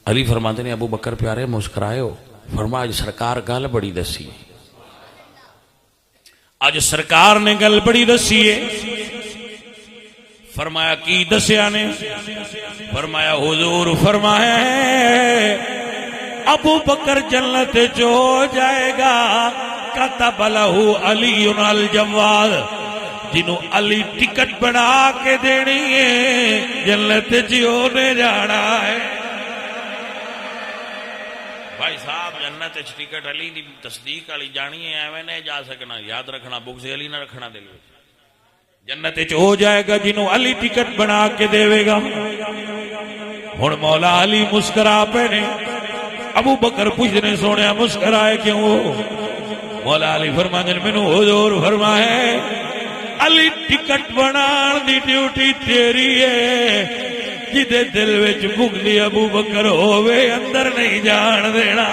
علی فرماتے نے ابو بکر پیارے مسکرائے ہو؟ فرمایا اج سرکار گل بڑی دسی، اج سرکار نے گل بڑی دسی ہے۔ فرمایا کی دسیا نے؟ فرمایا حضور فرمایا ہے ابو بکر جنت جو ہو جائے گا، کتب لہ علی الجواد، جنہوں علی ٹکٹ بنا کے دینی ہے جنت جو نے جانا ہے۔ بھائی صاحب جنت ٹکٹ علی دی تصدیق علی جانی ہے، ایویں نہیں جا سکنا، یاد رکھنا، بغض علی نہ رکھنا دل میں۔ جنت ہو جائے گا جنہوں علی ٹکٹ بنا کے دے گا۔ ہن مولا علی مسکرا پے نے، ابو بکر پوچھنے سونے مسکرائے کیوں؟ مولا علی فرماندے مینوں حضور فرمائے علی ٹکٹ بنان دی ڈیوٹی تیری ہے، جدے دل وچ بغض ابو بکر ہووے اندر نہیں جان دینا۔